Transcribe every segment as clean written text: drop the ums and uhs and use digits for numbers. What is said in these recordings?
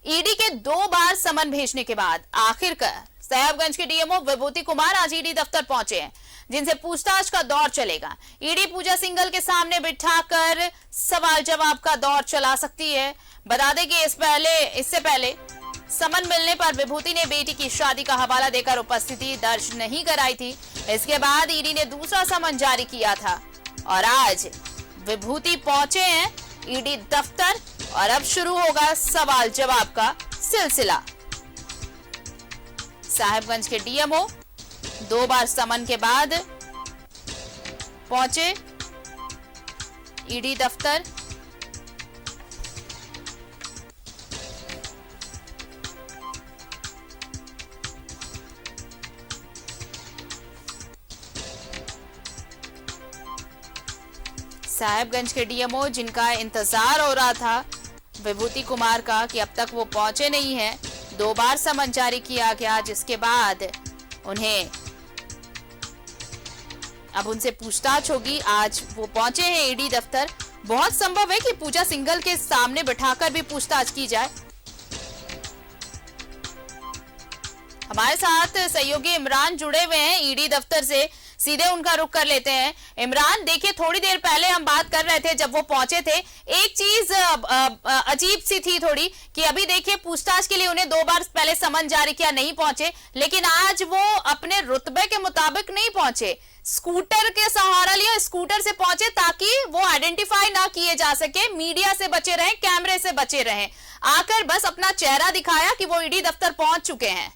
ED के 2 बार समन भेजने के बाद आखिरकार साहेबगंज के डीएमओ विभूति कुमार आज ईडी दफ्तर पहुंचे हैं, जिनसे पूछताछ का दौर चलेगा। ईडी पूजा सिंघल के सामने बिठाकर सवाल जवाब का दौर चला सकती है। बता दें कि इससे पहले समन मिलने पर विभूति ने बेटी की शादी का हवाला देकर उपस्थिति दर्ज नहीं कराई थी। इसके बाद ईडी ने दूसरा समन जारी किया था और आज विभूति पहुंचे हैं ईडी दफ्तर और अब शुरू होगा सवाल जवाब का सिलसिला। साहेबगंज के डीएमओ 2 बार समन के बाद पहुंचे ईडी दफ्तर। साहेबगंज के डीएमओ जिनका इंतजार हो रहा था विभूति कुमार का कि अब तक वो पहुंचे नहीं हैं, 2 बार समन जारी किया गया, जिसके बाद उन्हें अब उनसे पूछताछ होगी। आज वो पहुंचे हैं ईडी दफ्तर। बहुत संभव है कि पूजा सिंघल के सामने बिठाकर भी पूछताछ की जाए। हमारे साथ सहयोगी इमरान जुड़े हुए हैं ईडी दफ्तर से, सीधे उनका रुख कर लेते हैं। इमरान, देखिए थोड़ी देर पहले हम बात कर रहे थे जब वो पहुंचे थे, एक चीज अजीब सी थी थोड़ी कि अभी देखिए पूछताछ के लिए उन्हें 2 बार पहले समन जारी किया, नहीं पहुंचे, लेकिन आज वो अपने रुतबे के मुताबिक नहीं पहुंचे, स्कूटर के सहारा लिया, स्कूटर से पहुंचे ताकि वो आइडेंटिफाई ना किए जा सके, मीडिया से बचे रहें, कैमरे से बचे रहें। आकर बस अपना चेहरा दिखाया कि वो ईडी दफ्तर पहुंच चुके हैं।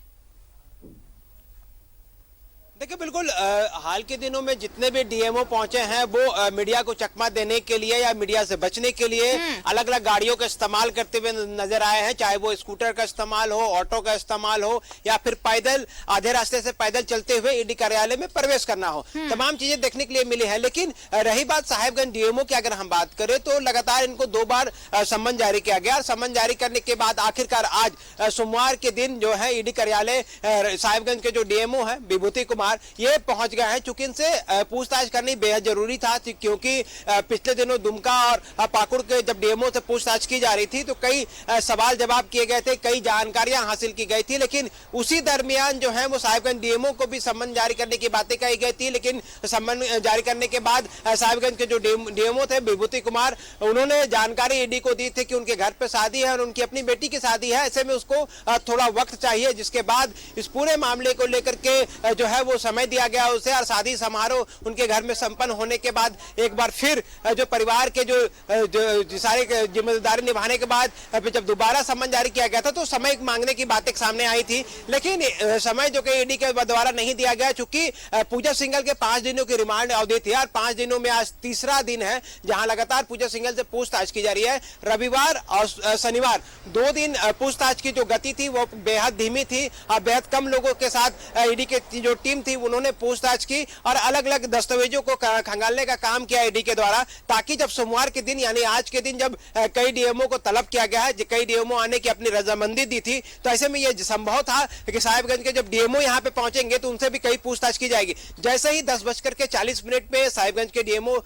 देखिए बिल्कुल हाल के दिनों में जितने भी डीएमओ पहुंचे हैं वो मीडिया को चकमा देने के लिए या मीडिया से बचने के लिए अलग अलग गाड़ियों का इस्तेमाल करते हुए नजर आए हैं, चाहे वो स्कूटर का इस्तेमाल हो, ऑटो का इस्तेमाल हो या फिर पैदल आधे रास्ते से पैदल चलते हुए ईडी कार्यालय में प्रवेश करना हो, तमाम चीजें देखने के लिए मिली है। लेकिन रही बात साहेबगंज डीएमओ की, अगर हम बात करें तो लगातार इनको 2 बार सम्मन जारी किया गया। समन जारी करने के बाद आखिरकार आज सोमवार के दिन जो है ईडी कार्यालय साहेबगंज के जो डीएमओ है विभूति कुमार ये पहुंच गए हैं। चूंकि इनसे पूछताछ करनी बेहद जरूरी था, क्योंकि पिछले दिनों दुमका और पाकुड़ के जब डीएमओ से पूछताछ की जा रही थी तो कई सवाल जवाब किए गए थे, कई जानकारियां हासिल की गई थी, लेकिन उसी दरमियान जो है वो साहिबगंज डीएमओ को भी सम्मन जारी करने की बातें कही गई थी। लेकिन सम्मन जारी करने के बाद साहिबगंज के जो डीएमओ थे विभूति कुमार, उन्होंने जानकारी ईडी को दी थी कि उनके घर पे शादी है और उनकी अपनी बेटी की शादी है, ऐसे में उसको थोड़ा वक्त चाहिए, जिसके बाद इस पूरे मामले को लेकर के जो है वो समय दिया गया उसे और शादी समारोह उनके घर में संपन्न होने के बाद एक बार फिर जो परिवार के जो सारे जिम्मेदारी निभाने के बाद जब दोबारा सम्मन जारी किया गया था तो समय मांगने की बातें सामने आई थी, लेकिन समय जो कि ईडी के द्वारा नहीं दिया गया, चूंकि पूजा सिंघल के 5 दिनों की रिमांड अवधि थी और 5 दिनों में आज तीसरा दिन है जहां लगातार पूजा सिंघल से पूछताछ की जा रही है। रविवार और शनिवार 2 दिन पूछताछ की जो गति थी वो बेहद धीमी थी और बेहद कम लोगों के साथ ईडी की जो टीम थी उन्होंने पूछताछ की और अलग अलग दस्तावेजों को खंगालने का काम किया ईडी के द्वारा, ताकि जब सोमवार के दिन यानी आज के दिन जब कई डीएमओ को तलब किया गया है, कई डीएमओ आने की अपनी रजामंदी दी थी, तो ऐसे में यह संभव था कि साहिबगंज के जब डीएमओ यहां पे पहुंचेंगे तो उनसे भी कई पूछताछ की जाएगी। जैसे ही 10:40 में साहिबगंज के डीएमओ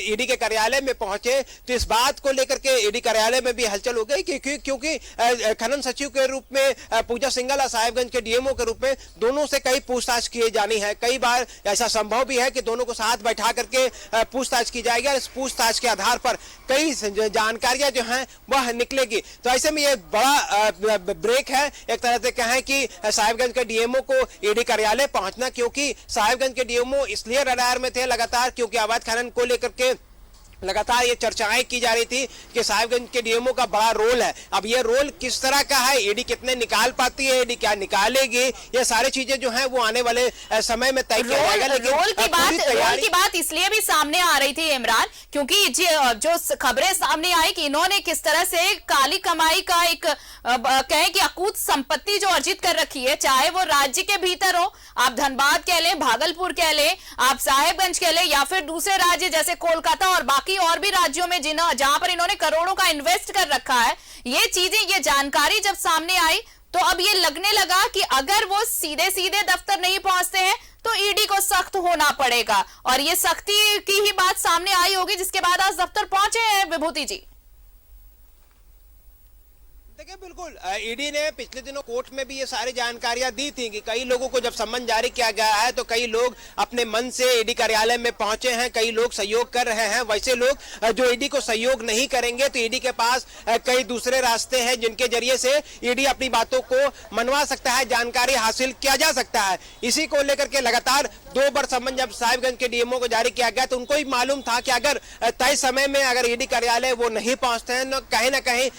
ईडी के कार्यालय में पहुंचे तो इस बात को लेकर के ईडी कार्यालय में भी हलचल हो गई क्योंकि खनन सचिव के रूप में पूजा सिंघल और साहिबगंज के डीएमओ के रूप में दोनों से कई पूछताछ किए जानी है। कई बार ऐसा संभव भी है कि दोनों को साथ बैठा करके पूछताछ की जाएगी और इस पूछताछ के आधार पर कई जानकारियां जो हैं वह निकलेगी। तो ऐसे में ये बड़ा ब्रेक है एक तरह से कहें कि साहिबगंज के डीएमओ को ईडी कार्यालय पहुंचना, क्योंकि साहिबगंज के डीएमओ इसलिए रडार में थे लगातार क्योंकि अवैध खनन को लेकर के लगातार ये चर्चाएं की जा रही थी कि साहिबगंज के डीएमओ का बड़ा रोल है। अब ये रोल किस तरह का है, ईडी कितने निकाल पाती है, ईडी क्या निकालेगी, ये सारी चीजें जो हैं वो आने वाले समय में तय किया जाएगा। लेकिन रोल की बात इसलिए भी सामने आ रही थी इमरान, क्योंकि जो खबरें सामने आई कि इन्होंने किस तरह से काली कमाई का एक कहें कि अकूत संपत्ति जो अर्जित कर रखी है, चाहे वो राज्य के भीतर हो, आप धनबाद कह लें, भागलपुर कह लें, आप साहेबगंज कह लें या फिर दूसरे राज्य जैसे कोलकाता और बाकी और भी राज्यों में जहां पर इन्होंने करोड़ों का इन्वेस्ट कर रखा है, ये चीजें, ये जानकारी जब सामने आई तो अब ये लगने लगा कि अगर वो सीधे सीधे दफ्तर नहीं पहुंचते हैं तो ईडी को सख्त होना पड़ेगा, और ये सख्ती की ही बात सामने आई होगी जिसके बाद आज दफ्तर पहुंचे हैं विभूति जी। देखिए बिल्कुल ईडी ने पिछले दिनों कोर्ट में भी ये सारी जानकारियां दी थी कि कई लोगों को जब सम्मन जारी किया गया है तो कई लोग अपने मन से ईडी कार्यालय में पहुंचे हैं, कई लोग सहयोग कर रहे हैं। वैसे लोग जो ईडी को सहयोग नहीं करेंगे तो ईडी के पास कई दूसरे रास्ते हैं जिनके जरिए से ईडी अपनी बातों को मनवा सकता है, जानकारी हासिल किया जा सकता है। इसी को लेकर के लगातार 2 बार सम्मन जब साहिबगंज के डीएमओ को जारी किया गया तो उनको ही मालूम था कि अगर तय समय में अगर ईडी कार्यालय वो नहीं पहुंचते हैं तो कहीं ना कहीं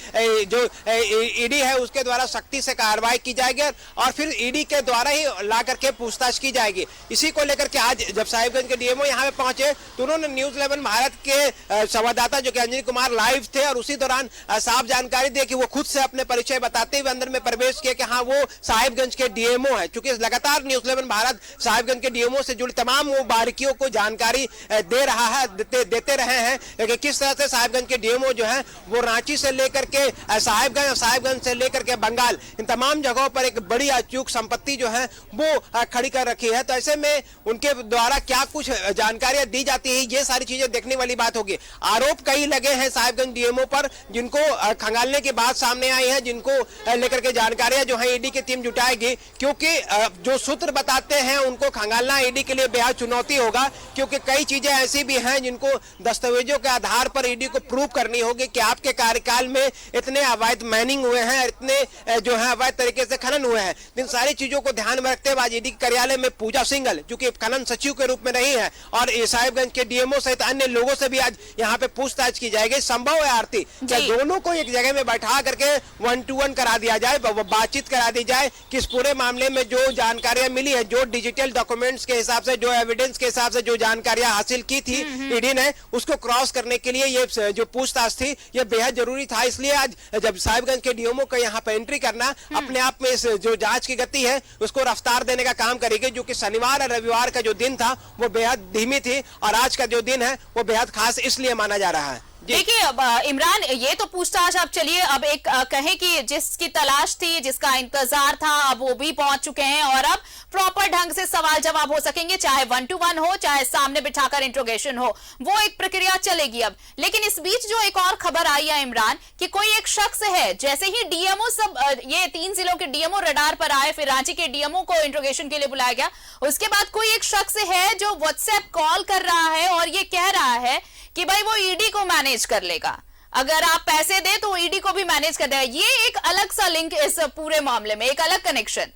जो ईडी है उसके द्वारा सख्ती से कार्रवाई की जाएगी और फिर ईडी के द्वारा ही ला करके पूछताछ की जाएगी। इसी को लेकर के आज जब साहिबगंज के डीएमओ यहाँ पे पहुंचे तो उन्होंने न्यूज 11 भारत के संवाददाता जो कि अंजनी कुमार लाइव थे और उसी दौरान साफ जानकारी दी कि वो खुद से अपने परिचय बताते हुए अंदर में प्रवेश किए कि हाँ वो साहिबगंज के डीएमओ है। चूंकि लगातार न्यूज 11 भारत साहिबगंज के डीएमओ से जुड़ी तमाम वो बारीकियों को जानकारी दे रहा है, देते रहे हैं कि किस तरह से साहिबगंज के डीएमओ जो है वो रांची से लेकर के साहिबगंज से लेकर के बंगाल इन तमाम जगहों पर एक बड़ी अचूक संपत्ति जो है वो खड़ी कर रखी है। तो ऐसे में उनके द्वारा क्या कुछ जानकारियां दी जाती है ये सारी चीजें देखने वाली बात होगी। आरोप कई लगे हैं साहिबगंज डीएमओ पर जिनको खंगालने की बात सामने आई है, जिनको लेकर के जानकारियां जो है ईडी की टीम जुटाएगी, क्योंकि जो सूत्र बताते हैं उनको खंगालना ईडी के लिए बेहद चुनौती होगा, क्योंकि कई चीजें ऐसी भी हैं जिनको दस्तावेजों के आधार पर ईडी को प्रूव करनी होगी कि आपके कार्यकाल में इतने अवैध माइनिंग हुए हैं, इतने जो है अवैध तरीके से खनन हुए हैं। इन सारी चीजों को ध्यान में रखते हुए आज ईडी कार्यालय में पूजा सिंघल जो कि खनन सचिव के रूप में रही है और साहिबगंज के डीएमओ सहित अन्य लोगों से भी आज यहाँ पे पूछताछ की जाएगी। संभव है आरती क्या दोनों को एक जगह में बैठा करके 1-to-1 करा दिया जाए, बातचीत करा दी जाए कि इस पूरे मामले में जो जानकारियां मिली है, जो डिजिटल डॉक्यूमेंट्स के हिसाब से, जो एविडेंस के हिसाब से जो जानकारियां हासिल की थी ईडी ने, उसको क्रॉस करने के लिए ये जो पूछताछ थी ये बेहद जरूरी था। इसलिए आज जब साहिबगंज के डीएमओ को यहाँ पे एंट्री करना अपने आप में इस जो जांच की गति है उसको रफ्तार देने का काम करेगी, जो कि शनिवार और रविवार का जो दिन था वो बेहद धीमी थी और आज का जो दिन है वो बेहद खास इसलिए माना जा रहा है। देखिए इमरान, ये तो पूछताछ अब चलिए अब एक कहें कि जिसकी तलाश थी, जिसका इंतजार था, अब वो भी पहुंच चुके हैं और अब प्रॉपर ढंग से सवाल जवाब हो सकेंगे, चाहे 1-to-1 हो, चाहे सामने बिठाकर इंट्रोगेशन हो, वो एक प्रक्रिया चलेगी अब। लेकिन इस बीच जो एक और खबर आई है इमरान कि कोई एक शख्स है, जैसे ही डीएमओ सब ये 3 जिलों के डीएमओ रडार पर आए, फिर रांची के डीएमओ को इंट्रोगेशन के लिए बुलाया गया, उसके बाद कोई एक शख्स है जो व्हाट्सएप कॉल कर रहा है और ये कह रहा है कि भाई वो ईडी को मैनेज कर लेगा, अगर आप पैसे दे तो ईडी को भी मैनेज कर देगा। ये एक अलग सा लिंक इस पूरे मामले में, एक अलग कनेक्शन।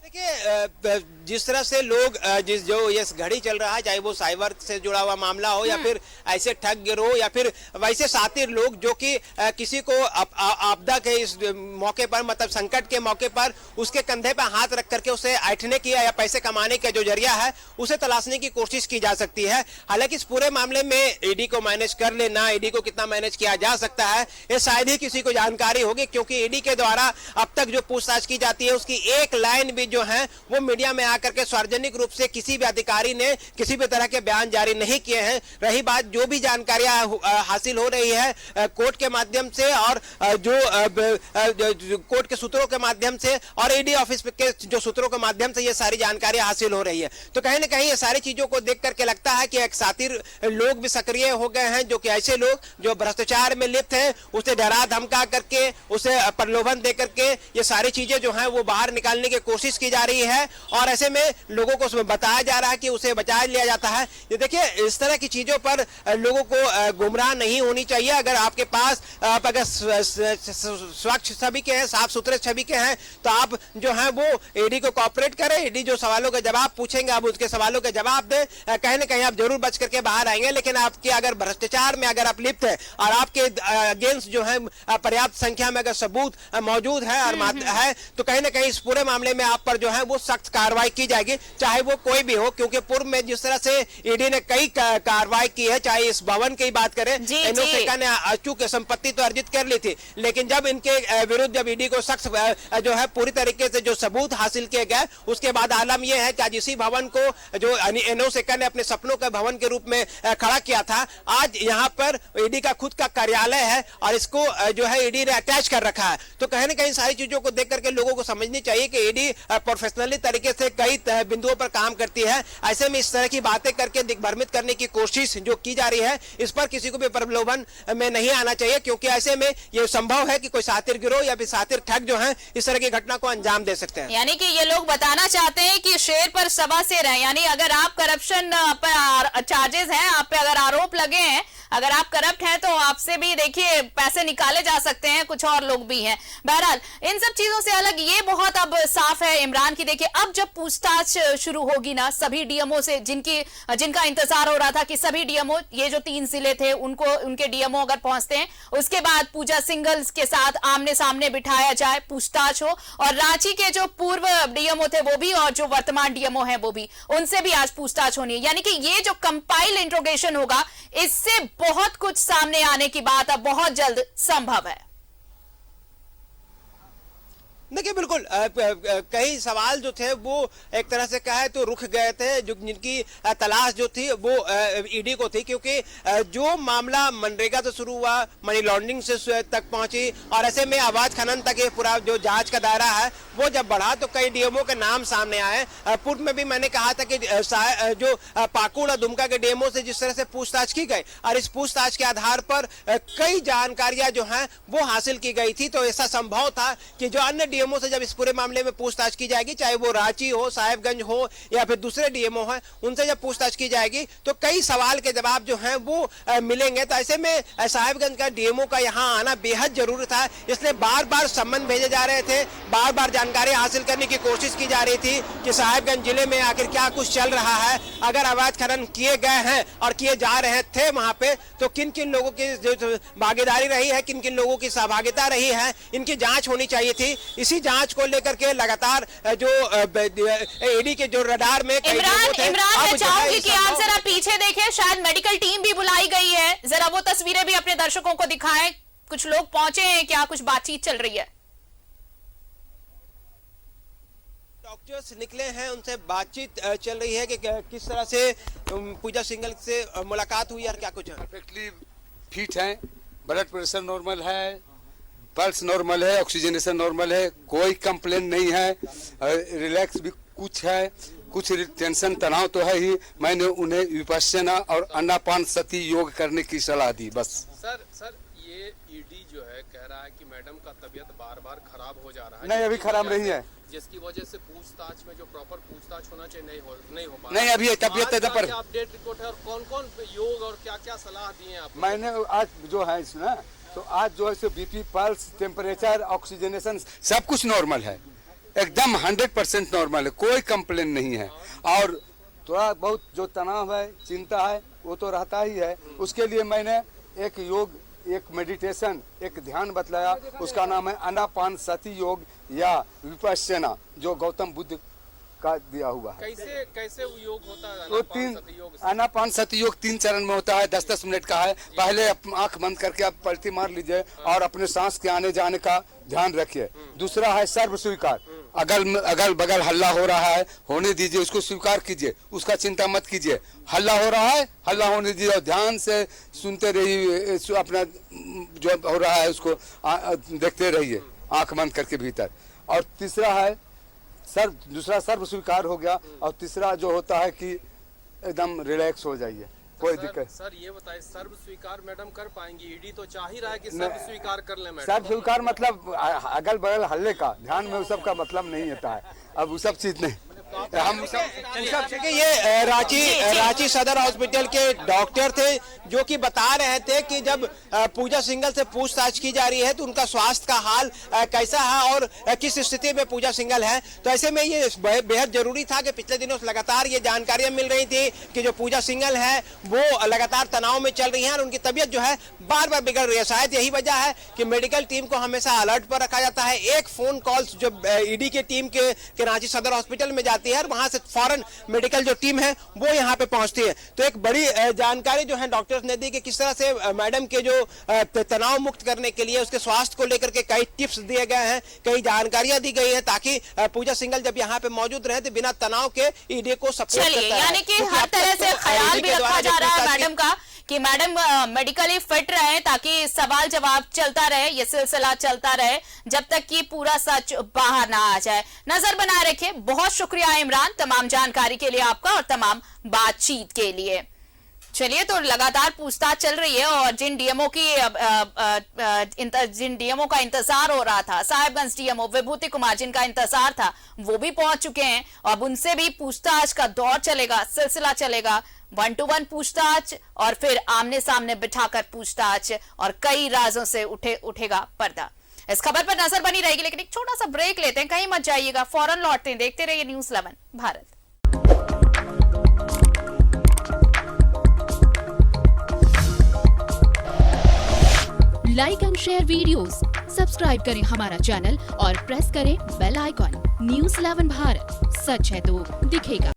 देखिए जिस तरह से लोग जो ये घड़ी चल रहा है, चाहे वो साइबर से जुड़ा हुआ मामला हो या फिर ऐसे ठग गिरोह या फिर वैसे साथी लोग जो कि किसी को आपदा के इस मौके पर, मतलब संकट के मौके पर उसके कंधे पर हाथ रख करके उसे ऐंठने की या पैसे कमाने का जो जरिया है उसे तलाशने की कोशिश की जा सकती है। हालांकि इस पूरे मामले में ईडी को मैनेज कर लेना, ईडी को कितना मैनेज किया जा सकता है ये शायद ही किसी को जानकारी होगी, क्योंकि ईडी के द्वारा अब तक जो पूछताछ की जाती है उसकी एक लाइन भी जो है वो मीडिया में आकर के सार्वजनिक रूप से किसी भी अधिकारी ने किसी भी तरह के बयान जारी नहीं किए हैं। रही बात जो भी जानकारियां हासिल हो रही है कोर्ट के माध्यम से और जो कोर्ट के सूत्रों के माध्यम से और ईडी ऑफिस के जो सूत्रों के माध्यम से ये सारी जानकारियां हासिल हो रही है, तो कहीं ना कहीं ये सारी चीजों को देख करके लगता है कि एक साथी लोग भी सक्रिय हो गए हैं, जो कि ऐसे लोग जो भ्रष्टाचार में लिप्त हैं उसे डरा धमका करके, उसे प्रलोभन दे करके ये सारी चीजें जो है वो बाहर निकालने की कोशिश की जा रही है और ऐसे में लोगों को उसमें बताया जा रहा है कि उसे बचा लिया जाता है। ये देखिए इस तरह की चीजों पर लोगों को गुमराह नहीं होनी चाहिए। अगर आपके पास आप अगर स्वच्छ छवि के हैं, साफ सुथरे छवि के हैं, तो आप जो है वो ईडी को कोऑपरेट करें। ईडी जो सवालों के जवाब पूछेंगे आप उसके सवालों के जवाब दें, कहीं ना कहीं आप जरूर बच करके बाहर आएंगे। लेकिन आपके अगर भ्रष्टाचार में अगर आप लिप्त है और आपके अगेंस्ट जो है पर्याप्त संख्या में अगर सबूत मौजूद है और है तो कहीं ना कहीं इस पूरे मामले में आप पर जो है वो सख्त कार्रवाई की जाएगी, चाहे वो कोई भी हो। क्योंकि पूर्व में जिस तरह से ईडी ने कई कार्रवाई की है, चाहे इस भवन की बात करें, एनओसेका ने अचूक संपत्ति तो अर्जित कर ली थी, लेकिन जब इनके विरुद्ध जब ईडी को सख्त जो है पूरी तरीके से जो सबूत हासिल किए गए उसके बाद आलम यह है कि आज इसी भवन को जो एनओसेका ने अपने सपनों के भवन के रूप में खड़ा किया था, आज यहाँ पर ईडी का खुद का कार्यालय है और इसको जो है ईडी ने अटैच कर रखा है। तो कहीं ना कहीं सारी चीजों को देख करके लोगों को समझनी चाहिए कि ईडी प्रोफेशनली तरीके से कई बिंदुओं पर काम करती है। ऐसे में इस तरह की बातें करके दिग्भ्रमित करने की कोशिश जो की जा रही है, इस पर किसी को भी प्रलोभन में नहीं आना चाहिए, क्योंकि ऐसे में यह संभव है कि कोई सातिर गिरोह या फिर सातिर ठग जो है इस तरह की घटना को अंजाम दे सकते हैं। यानी कि ये लोग बताना चाहते हैं कि शेर पर सवा शेर है, यानी अगर आप करप्शन पर चार्जेस हैं, आप पे अगर आरोप लगे हैं, अगर आप करप्ट हैं, तो आपसे भी देखिए पैसे निकाले जा सकते हैं, कुछ और लोग भी हैं। बहरहाल इन सब चीजों से अलग ये बहुत अब साफ है इमरान की, देखिए अब जब पूछताछ शुरू होगी ना सभी डीएमओ से, जिनका इंतजार हो रहा था कि सभी डीएमओ, ये जो 3 जिले थे उनको, उनके डीएमओ अगर पहुंचते हैं, उसके बाद पूजा सिंघल के साथ आमने सामने बिठाया जाए, पूछताछ हो, और रांची के जो पूर्व डीएमओ थे वो भी और जो वर्तमान डीएमओ हैं वो भी, उनसे भी आज पूछताछ होनी है। यानी कि ये जो कंपाइल इंट्रोगेशन होगा, इससे बहुत कुछ सामने आने की बात अब बहुत जल्द संभव है। देखिए बिल्कुल कई सवाल जो थे वो एक तरह से कहे तो रुक गए थे, जो जिनकी तलाश जो थी वो ईडी को थी, क्योंकि जो मामला मनरेगा से शुरू हुआ, मनी लॉन्ड्रिंग से तक पहुंची, और ऐसे में अवैध खनन तक ये पूरा जो जांच का दायरा है वो जब बढ़ा तो कई डीएमओ के नाम सामने आए। पूर्व में भी मैंने कहा था कि जो पाकुड़ और दुमका के डीएमओ से जिस तरह से पूछताछ की गई, और इस पूछताछ के आधार पर कई जानकारियां जो हैं वो हासिल की गई थी, तो ऐसा संभव था कि जो अन्य डीएमओ से जब इस पूरे मामले में पूछताछ की जाएगी, चाहे वो रांची हो, साहिबगंज हो या फिर दूसरे डीएमओ हैं, उनसे जब पूछताछ की जाएगी तो कई सवाल के जवाब जो हैं वो मिलेंगे। तो ऐसे में साहिबगंज का डीएमओ का यहाँ आना बेहद जरूरी था, इसलिए बार बार सम्मन भेजे जा रहे थे, बार बार जानकारी हासिल करने की कोशिश की जा रही थी कि साहिबगंज जिले में आखिर क्या कुछ चल रहा है, अगर अवैध खनन किए गए हैं और किए जा रहे थे वहां पे, तो किन किन लोगों की जो भागीदारी रही है, किन किन लोगों की सहभागिता रही है, इनकी जांच होनी चाहिए थी। इसी जांच को लेकर के लगातार जो ईडी के जो रडार में इमरान मैं चाहूंगी कि आप जरा पीछे देखें, शायद मेडिकल टीम भी बुलाई गई है, जरा वो तस्वीरें भी अपने दर्शकों को दिखाएं, कुछ लोग पहुंचे हैं क्या, कुछ बातचीत चल रही है? डॉक्टर्स निकले हैं, उनसे बातचीत चल रही है कि किस तरह से पूजा सिंघल से मुलाकात हुई और क्या कुछ है। परफेक्टली फिट है, ब्लड प्रेशर नॉर्मल है, पल्स नॉर्मल है, ऑक्सीजनेशन नॉर्मल है, कोई कंप्लेन नहीं है, रिलैक्स भी कुछ है, कुछ टेंशन तनाव तो है ही। मैंने उन्हें विपश्यना और आनापान सती योग करने की सलाह दी बस। सर ये ईडी जो है कह रहा है कि मैडम का तबीयत बार बार खराब हो जा रहा है। नहीं अभी खराब नहीं है, जिसकी वजह से पूछताछ में जो प्रॉपर पूछताछ होना चाहिए नहीं हो पा नहीं अभी तबीयत पर अपडेट रिपोर्ट है, और कौन कौन योग और क्या क्या सलाह दिए आप? मैंने आज जो है इसमें तो आज जो है बीपी, पल्स, टेम्परेचर, ऑक्सीजनेशन सब कुछ नॉर्मल है, एकदम 100% नॉर्मल है, कोई कंप्लेन नहीं है। और थोड़ा बहुत जो तनाव है, चिंता है, वो तो रहता ही है। उसके लिए मैंने एक योग, एक मेडिटेशन, एक ध्यान बतलाया, उसका नाम है आनापान सती योग या विपश्यना, जो गौतम बुद्ध का दिया हुआ है। कैसे योग होता है? तो आनापान सती योग 3 चरण में होता है, 10-10 मिनट का है। पहले आंख बंद करके आप पलटी मार लीजिए और अपने सांस के आने जाने का ध्यान रखिए। दूसरा है सर्व स्वीकार, अगल बगल हल्ला हो रहा है, होने दीजिए, उसको स्वीकार कीजिए, उसका चिंता मत कीजिए। हल्ला हो रहा है, हल्ला होने दीजिए और ध्यान से सुनते रहिए, अपना जो हो रहा है उसको देखते रहिए आंख बंद करके भीतर। और तीसरा है दूसरा सर्व स्वीकार हो गया, और तीसरा जो होता है कि एकदम रिलैक्स हो जाइए, कोई दिक्कत। सर ये बताइए, सर्व स्वीकार मैडम कर पाएंगी? ईडी तो चाह ही रहा है कि सर्व स्वीकार कर ले मैडम। सर्व स्वीकार मतलब अगल बगल हल्ले का, ध्यान में उस सब का मतलब नहीं होता है, अब वो सब चीज नहीं। हम सब ये रांची सदर हॉस्पिटल के डॉक्टर थे जो कि बता रहे थे कि जब पूजा सिंघल से पूछताछ की जा रही है तो उनका स्वास्थ्य का हाल कैसा है और किस स्थिति में पूजा सिंघल है। तो ऐसे में ये बेहद जरूरी था कि पिछले दिनों से लगातार ये जानकारियां मिल रही थी कि जो पूजा सिंघल है वो लगातार तनाव में चल रही है और उनकी तबीयत जो है बार बार बिगड़ रही है। शायद यही वजह है कि मेडिकल टीम को हमेशा अलर्ट पर रखा जाता है। एक फोन कॉल जो ईडी की टीम के रांची सदर हॉस्पिटल में जाती है और वहां से फौरन मेडिकल जो टीम है वो यहाँ पे पहुंचती है। तो एक बड़ी जानकारी जो है डॉक्टर्स ने दी कि किस तरह से मैडम के जो तनाव मुक्त करने के लिए उसके स्वास्थ्य को लेकर के कई टिप्स दिए गए हैं, कई जानकारियां दी गई है ताकि पूजा सिंघल जब यहाँ पे मौजूद रहे तो बिना तनाव के ईडी को सपोर्ट करता है। यानी कि हर तरह से ख्याल भी रखा जा रहा है मैडम का कि मैडम मेडिकली फिट रहे ताकि सवाल जवाब चलता रहे, ये सिलसिला चलता रहे जब तक कि पूरा सच बाहर ना आ जाए। नजर बनाए रखिए। बहुत शुक्रिया क्या इमरान? तमाम जानकारी के लिए आपका और तमाम बातचीत के लिए। चलिए, तो लगातार पूछताछ चल रही है और जिन डीएमओ का इंतजार हो रहा था, साहिबगंज डीएमओ विभूति कुमार जिनका इंतजार था, वो भी पहुंच चुके हैं। अब उनसे भी पूछताछ का दौर चलेगा, सिलसिला चलेगा, 1-to-1 पूछताछ और फिर आमने सामने बिठाकर पूछताछ और कई राजों से उठेगा पर्दा। इस खबर पर नजर बनी रहेगी, लेकिन एक छोटा सा ब्रेक लेते हैं, कहीं मत जाइएगा, फौरन लौटते हैं। देखते रहिए news 11 Bharat. Like and share videos, subscribe करें हमारा चैनल और प्रेस करें बेल आइकॉन। न्यूज़ 11 भारत, सच है तो दिखेगा।